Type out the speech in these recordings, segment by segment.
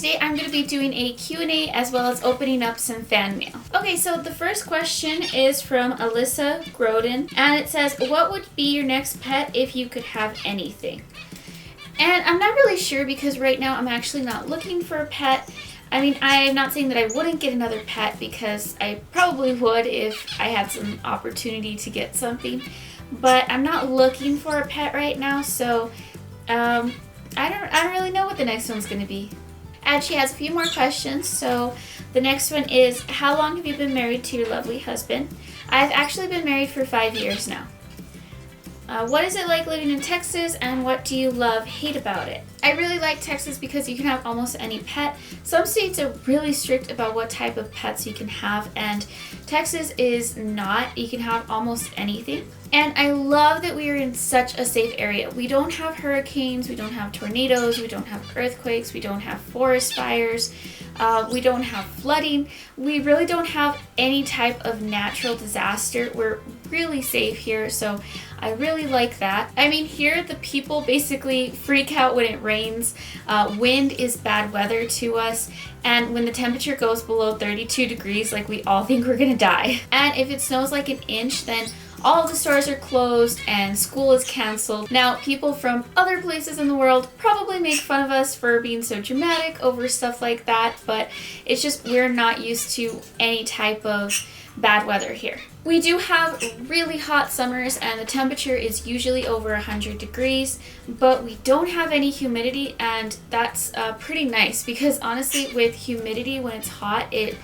today I'm going to be doing a Q&A as well as opening up some fan mail. Okay, so the first question is from Alyssa Groden, and it says, what would be your next pet if you could have anything? And I'm not really sure because right now I'm actually not looking for a pet. I mean, I'm not saying that I wouldn't get another pet because I probably would if I had some opportunity to get something. But I'm not looking for a pet right now, so I don't really know what the next one's going to be. And she has a few more questions. So the next one is, how long have you been married to your lovely husband? I've actually been married for 5 years now. What is it like living in Texas, and what do you love, hate about it? I really like Texas because you can have almost any pet. Some states are really strict about what type of pets you can have, and Texas is not. You can have almost anything. And I love that we are in such a safe area. We don't have hurricanes, we don't have tornadoes, we don't have earthquakes, we don't have forest fires, we don't have flooding. We really don't have any type of natural disaster. We're really safe here, so I really like that. I mean, here the people basically freak out when it rains. Wind is bad weather to us, and when the temperature goes below 32 degrees, like, we all think we're gonna die. And if it snows like an inch, then all of the stores are closed and school is canceled. Now, people from other places in the world probably make fun of us for being so dramatic over stuff like that, but it's just we're not used to any type of bad weather here. We do have really hot summers and the temperature is usually over 100 degrees, but we don't have any humidity, and that's pretty nice because honestly with humidity when it's hot, it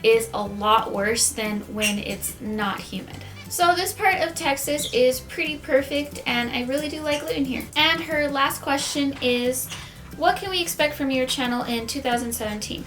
is a lot worse than when it's not humid. So this part of Texas is pretty perfect and I really do like living here. And her last question is, what can we expect from your channel in 2017?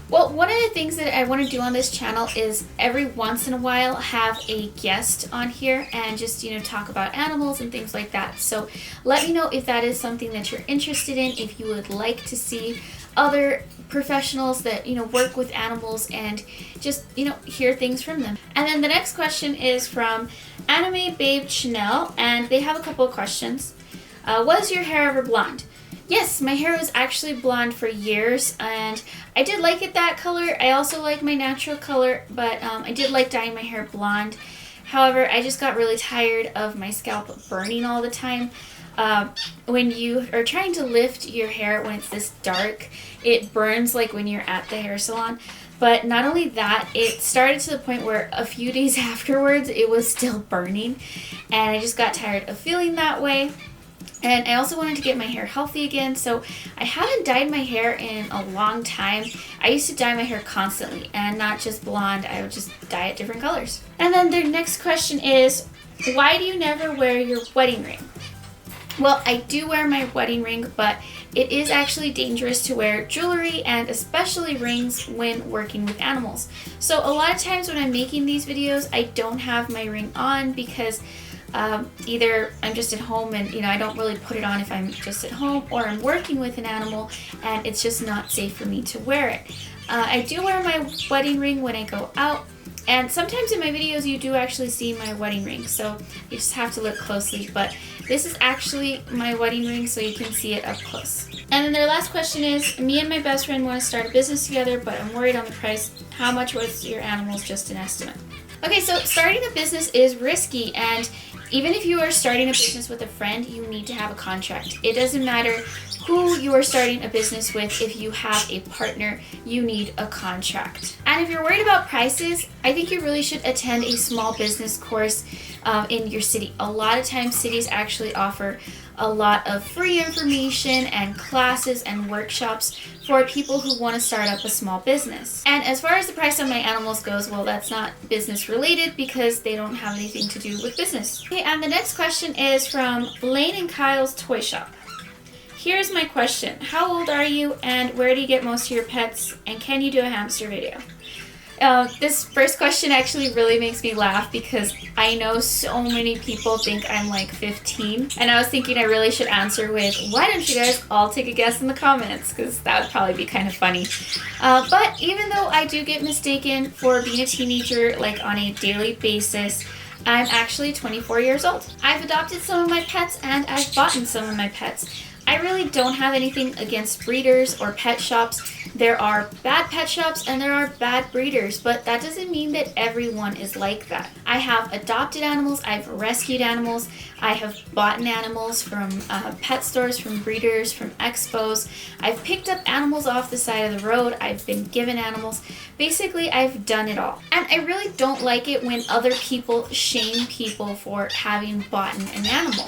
Well, one of the things that I want to do on this channel is every once in a while have a guest on here and just, talk about animals and things like that. So let me know if that is something that you're interested in, if you would like to see other professionals that, work with animals and just, hear things from them. And then the next question is from Anime Babe Chanel, and they have a couple of questions. Was your hair ever blonde? Yes, my hair was actually blonde for years, and I did like it that color. I also like my natural color, but I did like dyeing my hair blonde. However, I just got really tired of my scalp burning all the time. When you are trying to lift your hair when it's this dark, it burns like when you're at the hair salon. But not only that, it started to the point where a few days afterwards it was still burning, and I just got tired of feeling that way. And I also wanted to get my hair healthy again, so I haven't dyed my hair in a long time. I used to dye my hair constantly, and not just blonde, I would just dye it different colors. And then their next question is, why do you never wear your wedding ring? Well, I do wear my wedding ring, but it is actually dangerous to wear jewelry and especially rings when working with animals. So a lot of times when I'm making these videos, I don't have my ring on because either I'm just at home and I don't really put it on if I'm just at home, or I'm working with an animal and it's just not safe for me to wear it. I do wear my wedding ring when I go out, and sometimes in my videos you do actually see my wedding ring, so you just have to look closely, but this is actually my wedding ring so you can see it up close. And then their last question is, me and my best friend want to start a business together, but I'm worried on the price. How much was your animals? Just an estimate. Okay, so starting a business is risky, and even if you are starting a business with a friend, you need to have a contract. It doesn't matter who you are starting a business with. If you have a partner, you need a contract. And if you're worried about prices, I think you really should attend a small business course in your city. A lot of times cities actually offer a lot of free information and classes and workshops for people who want to start up a small business. And as far as the price of my animals goes, well, that's not business related because they don't have anything to do with business. Okay, and the next question is from Blaine and Kyle's Toy Shop. Here's my question. How old are you, and where do you get most of your pets, and can you do a hamster video? This first question actually really makes me laugh because I know so many people think I'm like 15, and I was thinking I really should answer with, why don't you guys all take a guess in the comments, because that would probably be kind of funny. But even though I do get mistaken for being a teenager like on a daily basis, I'm actually 24 years old. I've adopted some of my pets and I've bought some of my pets. I really don't have anything against breeders or pet shops. There are bad pet shops and there are bad breeders, but that doesn't mean that everyone is like that. I have adopted animals, I've rescued animals, I have bought animals from pet stores, from breeders, from expos. I've picked up animals off the side of the road, I've been given animals. Basically, I've done it all. And I really don't like it when other people shame people for having bought an animal.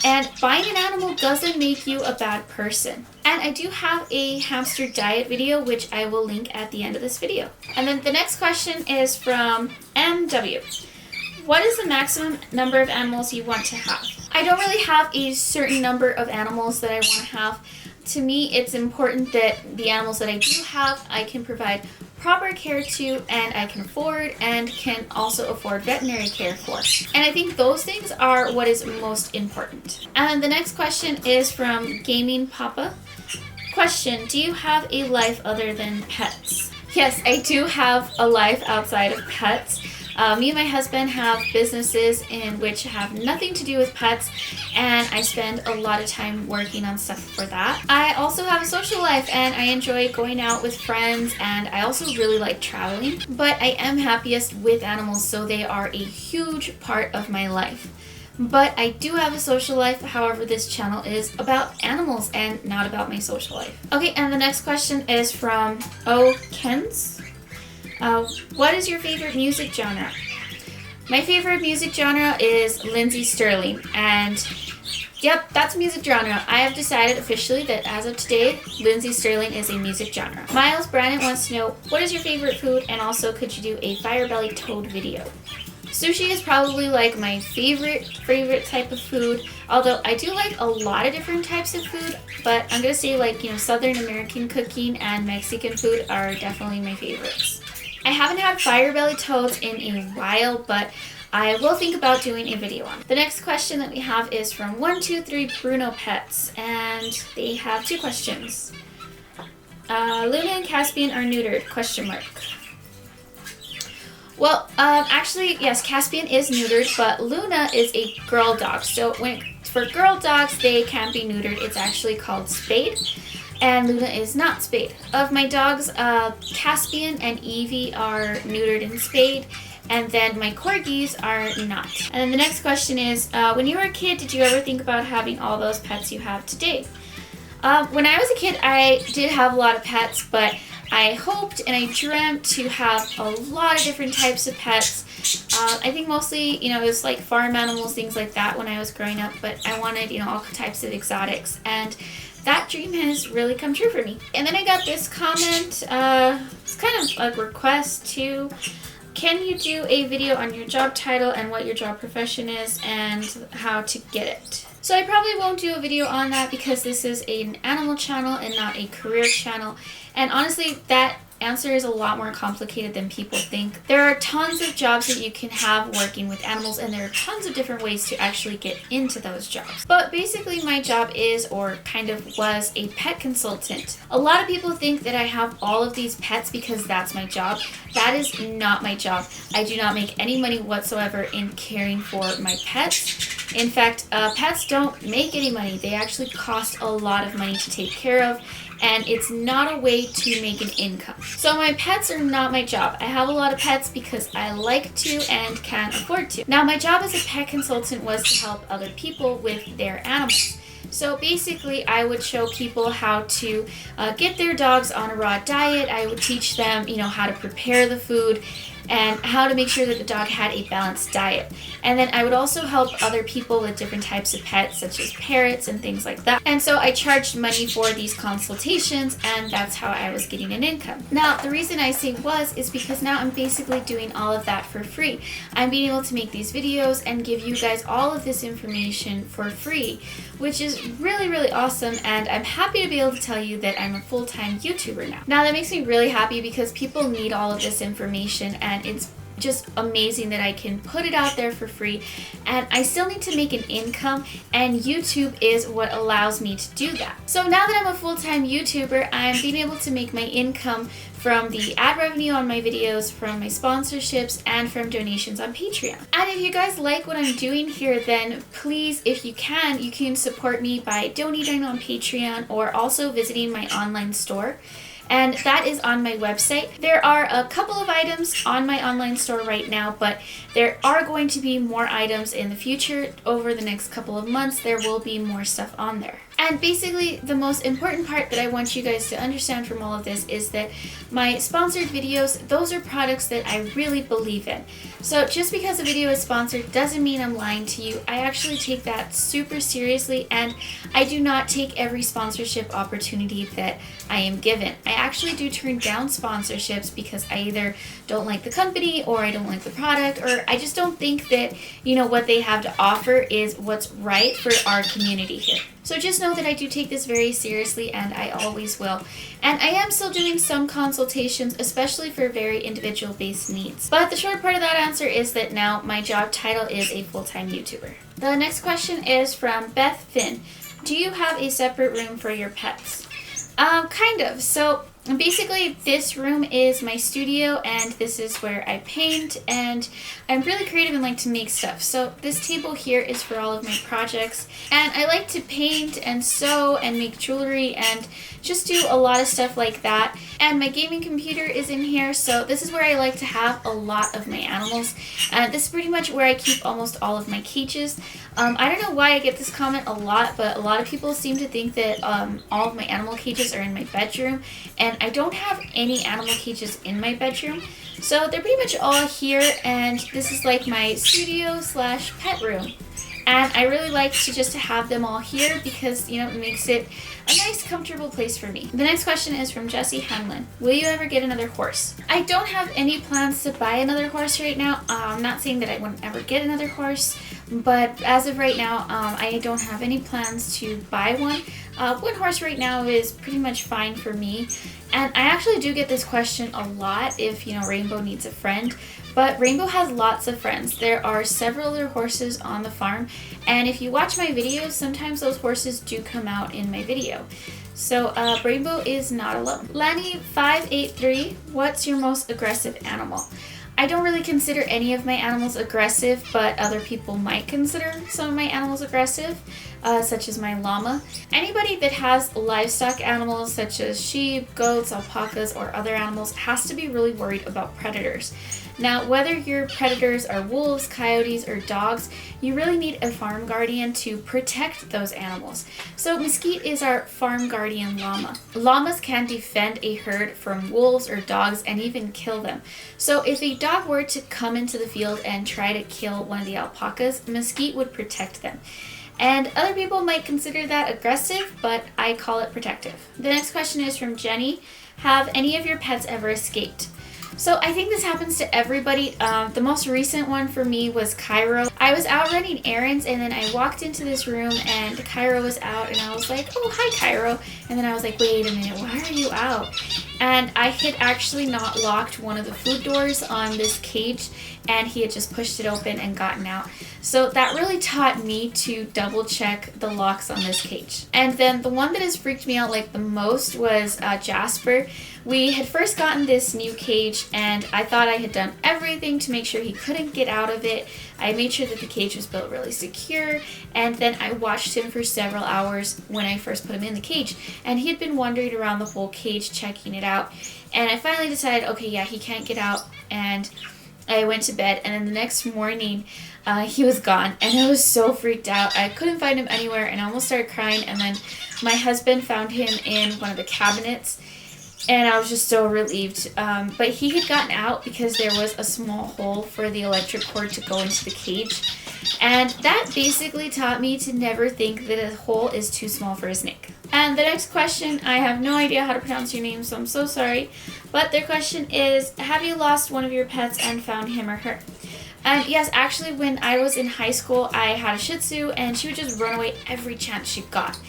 And buying an animal doesn't make you a bad person. And I do have a hamster diet video, which I will link at the end of this video. And then the next question is from MW. What is the maximum number of animals you want to have? I don't really have a certain number of animals that I want to have. To me, it's important that the animals that I do have, I can provide proper care to, and I can afford, and can also afford veterinary care for. And I think those things are what is most important. And the next question is from Gaming Papa. Question, do you have a life other than pets? Yes, I do have a life outside of pets. Me and my husband have businesses in which have nothing to do with pets, and I spend a lot of time working on stuff for that. I also have a social life, and I enjoy going out with friends, and I also really like traveling. But I am happiest with animals, so they are a huge part of my life. But I do have a social life, however this channel is about animals and not about my social life. Okay, and the next question is from O. Kens. What is your favorite music genre? My favorite music genre is Lindsey Stirling, and yep, that's music genre. I have decided officially that as of today, Lindsey Stirling is a music genre. Miles Brandon wants to know, what is your favorite food, and also could you do a fire belly toad video? Sushi is probably like my favorite type of food, although I do like a lot of different types of food, but I'm gonna say like, Southern American cooking and Mexican food are definitely my favorites. I haven't had fire belly toads in a while, but I will think about doing a video on it. The next question that we have is from 123 Bruno Pets, and they have two questions. Luna and Caspian are neutered, question mark. Well, actually, yes, Caspian is neutered, but Luna is a girl dog. So for girl dogs, they can't be neutered. It's actually called spayed, and Luna is not spayed. Of my dogs, Caspian and Evie are neutered and spayed, and then my corgis are not. And then the next question is, when you were a kid, did you ever think about having all those pets you have today? When I was a kid, I did have a lot of pets, but I hoped and I dreamt to have a lot of different types of pets. I think mostly, it was like farm animals, things like that when I was growing up, but I wanted, all types of exotics, and that dream has really come true for me. And then I got this comment, it's kind of a request to, can you do a video on your job title and what your job profession is and how to get it? So I probably won't do a video on that because this is an animal channel and not a career channel. And honestly, that answer is a lot more complicated than people think. There are tons of jobs that you can have working with animals, and there are tons of different ways to actually get into those jobs. But basically my job is, or kind of was, a pet consultant. A lot of people think that I have all of these pets because that's my job. That is not my job. I do not make any money whatsoever in caring for my pets. In fact, pets don't make any money. They actually cost a lot of money to take care of, and it's not a way to make an income. So my pets are not my job. I have a lot of pets because I like to and can afford to. Now, my job as a pet consultant was to help other people with their animals. So basically, I would show people how to get their dogs on a raw diet. I would teach them, how to prepare the food and how to make sure that the dog had a balanced diet. And then I would also help other people with different types of pets, such as parrots and things like that. And so I charged money for these consultations, and that's how I was getting an income. Now, the reason I say was is because now I'm basically doing all of that for free. I'm being able to make these videos and give you guys all of this information for free, which is really, really awesome, and I'm happy to be able to tell you that I'm a full-time YouTuber now. Now, that makes me really happy because people need all of this information, and it's just amazing that I can put it out there for free, and I still need to make an income, and YouTube is what allows me to do that. So now that I'm a full-time YouTuber, I'm being able to make my income from the ad revenue on my videos, from my sponsorships, and from donations on Patreon. And if you guys like what I'm doing here, then please, if you can support me by donating on Patreon or also visiting my online store. And that is on my website. There are a couple of items on my online store right now, but there are going to be more items in the future. Over the next couple of months, there will be more stuff on there. And basically, the most important part that I want you guys to understand from all of this is that my sponsored videos, those are products that I really believe in. So just because a video is sponsored doesn't mean I'm lying to you. I actually take that super seriously, and I do not take every sponsorship opportunity that I am given. I actually do turn down sponsorships because I either don't like the company or I don't like the product, or I just don't think that, what they have to offer is what's right for our community here. So just know that I do take this very seriously, and I always will. And I am still doing some consultations, especially for very individual based needs. But the short part of that answer is that now my job title is a full-time YouTuber. The next question is from Beth Finn. Do you have a separate room for your pets? Kind of. So basically, this room is my studio, and this is where I paint, and I'm really creative and like to make stuff. So this table here is for all of my projects, and I like to paint and sew and make jewelry and just do a lot of stuff like that. And my gaming computer is in here, so this is where I like to have a lot of my animals. This is pretty much where I keep almost all of my cages. I don't know why I get this comment a lot, but a lot of people seem to think that all of my animal cages are in my bedroom, and I don't have any animal cages in my bedroom. So they're pretty much all here, and this is like my studio / pet room. And I really like to just have them all here because, it makes it a nice, comfortable place for me. The next question is from Jessie Hanlon. Will you ever get another horse? I don't have any plans to buy another horse right now. I'm not saying that I wouldn't ever get another horse, but as of right now, I don't have any plans to buy one. One horse right now is pretty much fine for me. And I actually do get this question a lot if, Rainbow needs a friend. But Rainbow has lots of friends. There are several other horses on the farm, and if you watch my videos, sometimes those horses do come out in my video. So Rainbow is not alone. Lanny583, what's your most aggressive animal? I don't really consider any of my animals aggressive, but other people might consider some of my animals aggressive, such as my llama. Anybody that has livestock animals such as sheep, goats, alpacas, or other animals has to be really worried about predators. Now, whether your predators are wolves, coyotes, or dogs, you really need a farm guardian to protect those animals. So Mesquite is our farm guardian llama. Llamas can defend a herd from wolves or dogs and even kill them. So if a dog were to come into the field and try to kill one of the alpacas, Mesquite would protect them. And other people might consider that aggressive, but I call it protective. The next question is from Jenny. Have any of your pets ever escaped? So I think this happens to everybody. The most recent one for me was Cairo. I was out running errands, and then I walked into this room and Cairo was out, and I was like, oh, hi Cairo. And then I was like, wait a minute, why are you out? And I had actually not locked one of the food doors on this cage, and he had just pushed it open and gotten out. So that really taught me to double check the locks on this cage. And then the one that has freaked me out like the most was Jasper. We had first gotten this new cage, and I thought I had done everything to make sure he couldn't get out of it. I made sure that the cage was built really secure, and then I watched him for several hours when I first put him in the cage, and he had been wandering around the whole cage checking it out. And I finally decided, okay, yeah, he can't get out, and I went to bed, and then the next morning he was gone, and I was so freaked out. I couldn't find him anywhere, and I almost started crying. And then my husband found him in one of the cabinets, and I was just so relieved. But he had gotten out because there was a small hole for the electric cord to go into the cage, and that basically taught me to never think that a hole is too small for a snake. And the next question, I have no idea how to pronounce your name, so I'm so sorry. But their question is, have you lost one of your pets and found him or her? And yes, actually, when I was in high school, I had a Shih Tzu, and she would just run away every chance she got.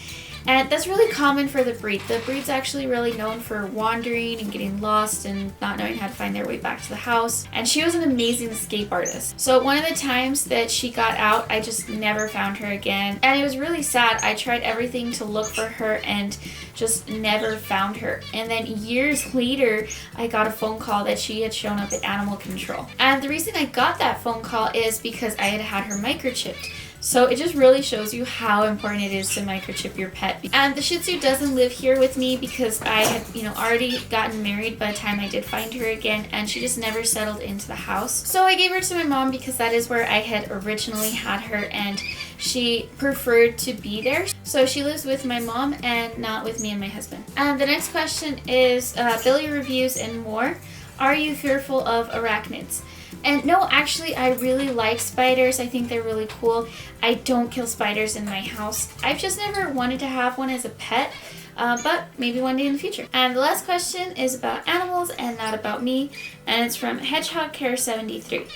And that's really common for the breed. The breed's actually really known for wandering and getting lost and not knowing how to find their way back to the house. And she was an amazing escape artist. So one of the times that she got out, I just never found her again. And it was really sad. I tried everything to look for her and just never found her. And then years later, I got a phone call that she had shown up at animal control. And the reason I got that phone call is because I had had her microchipped. So it just really shows you how important it is to microchip your pet. And the Shih Tzu doesn't live here with me because I had, already gotten married by the time I did find her again, and she just never settled into the house. So I gave her to my mom because that is where I had originally had her, and she preferred to be there. So she lives with my mom and not with me and my husband. And the next question is Billy reviews and more. Are you fearful of arachnids? And no, actually, I really like spiders. I think they're really cool. I don't kill spiders in my house. I've just never wanted to have one as a pet, but maybe one day in the future. And the last question is about animals and not about me, and it's from Hedgehog Care 73.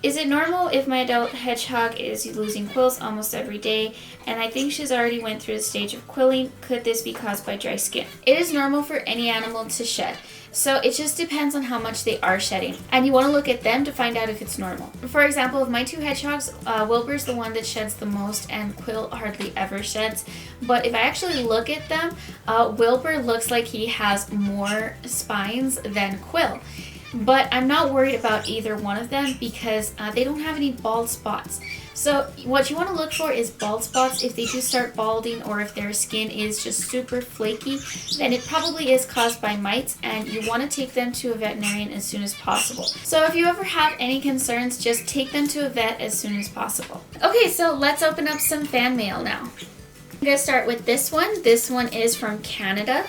Is it normal if my adult hedgehog is losing quills almost every day, and I think she's already went through the stage of quilling? Could this be caused by dry skin? It is normal for any animal to shed. So it just depends on how much they are shedding. And you want to look at them to find out if it's normal. For example, of my two hedgehogs, Wilbur's the one that sheds the most and Quill hardly ever sheds. But if I actually look at them, Wilbur looks like he has more spines than Quill. But I'm not worried about either one of them because they don't have any bald spots. So what you want to look for is bald spots. If they do start balding or if their skin is just super flaky, then it probably is caused by mites, and you want to take them to a veterinarian as soon as possible. So if you ever have any concerns, just take them to a vet as soon as possible. Okay, so let's open up some fan mail now. I'm going to start with this one. This one is from Canada.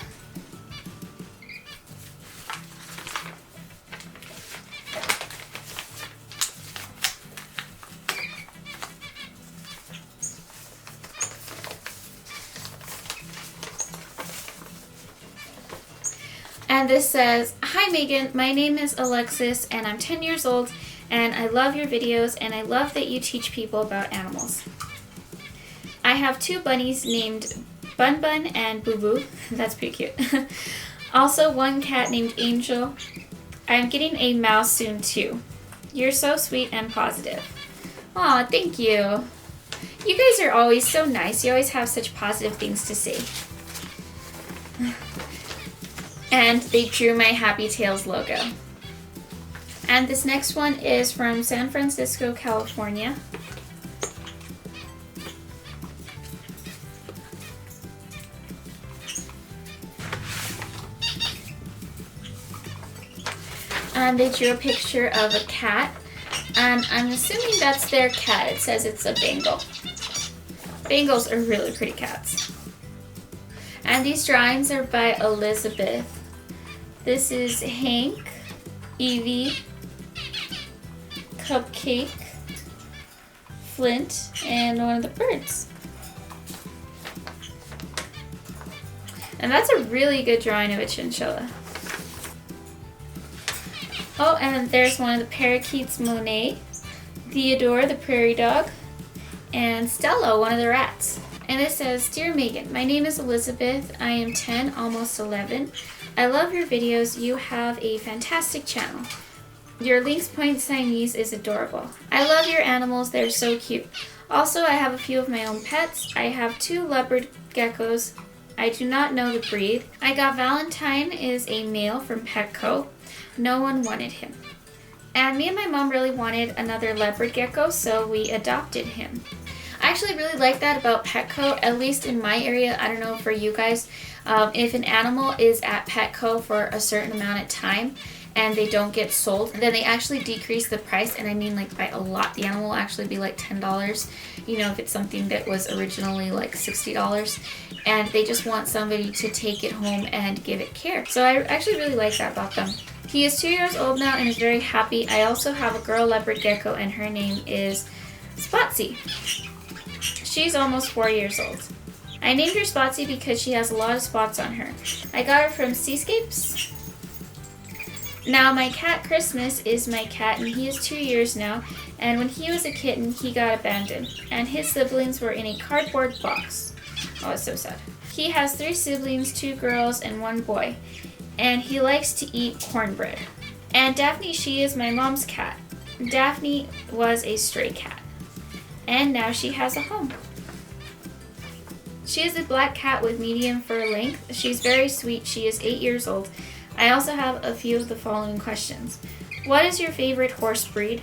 And this says, "Hi Megan, my name is Alexis and I'm 10 years old and I love your videos and I love that you teach people about animals. I have two bunnies named Bun Bun and Boo Boo." That's pretty cute. "Also one cat named Angel. I'm getting a mouse soon too. You're so sweet and positive." Aw, thank you. You guys are always so nice. You always have such positive things to say. And they drew my Happy Tails logo. And this next one is from San Francisco, California. And they drew a picture of a cat. And I'm assuming that's their cat. It says it's a Bengal. Bengals are really pretty cats. And these drawings are by Elizabeth. This is Hank, Evie, Cupcake, Flint, and one of the birds. And that's a really good drawing of a chinchilla. Oh, and there's one of the parakeets, Monet, Theodore, the prairie dog, and Stella, one of the rats. And it says, "Dear Megan, my name is Elizabeth. I am 10, almost 11. I love your videos. You have a fantastic channel. Your Lynx Point Siamese is adorable. I love your animals. They're so cute. Also, I have a few of my own pets. I have 2 leopard geckos. I do not know the breed. I got Valentine is a male from Petco. No one wanted him. And me and my mom really wanted another leopard gecko, so we adopted him." I actually really like that about Petco, at least in my area. I don't know for you guys. If an animal is at Petco for a certain amount of time and they don't get sold, then they actually decrease the price, and I mean like by a lot. The animal will actually be like $10, if it's something that was originally like $60, and they just want somebody to take it home and give it care. So I actually really like that about them. He is 2 years old now and is very happy. I also have a girl leopard gecko and her name is Spotsy. She's almost 4 years old. I named her Spotsy because she has a lot of spots on her. I got her from Seascapes. Now my cat Christmas is my cat and he is 2 years now, and when he was a kitten he got abandoned and his siblings were in a cardboard box. Oh, it's so sad. He has 3 siblings, 2 girls and 1 boy. And he likes to eat cornbread. And Daphne, she is my mom's cat. Daphne was a stray cat. And now she has a home. She is a black cat with medium fur length. She's very sweet. She is 8 years old. I also have a few of the following questions. What is your favorite horse breed?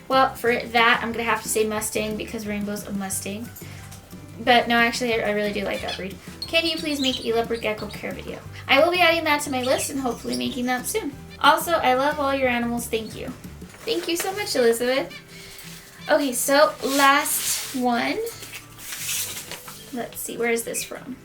Well, for that, I'm going to have to say Mustang because Rainbow's a Mustang. But no, actually, I really do like that breed. Can you please make a leopard gecko care video? I will be adding that to my list and hopefully making that soon. Also, I love all your animals. Thank you. Thank you so much, Elizabeth. Okay, so last one. Let's see, where is this from?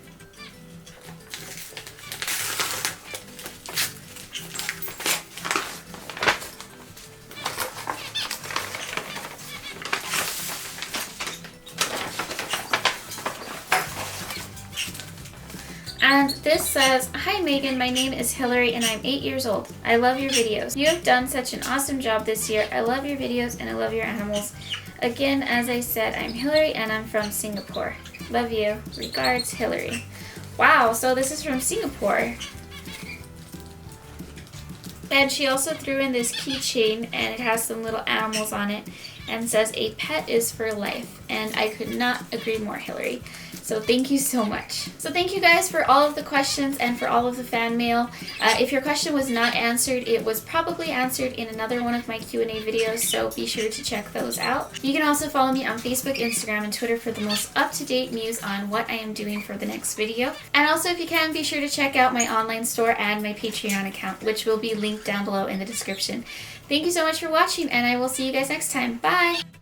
And this says, "Hi Megan, my name is Hillary and I'm 8 years old. I love your videos. You have done such an awesome job this year. I love your videos and I love your animals. Again, as I said, I'm Hillary and I'm from Singapore. Love you. Regards, Hillary." Wow, so this is from Singapore. And she also threw in this keychain and it has some little animals on it and says, "A pet is for life." And I could not agree more, Hillary. So thank you so much. So thank you guys for all of the questions and for all of the fan mail. If your question was not answered, it was probably answered in another one of my Q&A videos, so be sure to check those out. You can also follow me on Facebook, Instagram, and Twitter for the most up-to-date news on what I am doing for the next video. And also, if you can, be sure to check out my online store and my Patreon account, which will be linked down below in the description. Thank you so much for watching, and I will see you guys next time. Bye!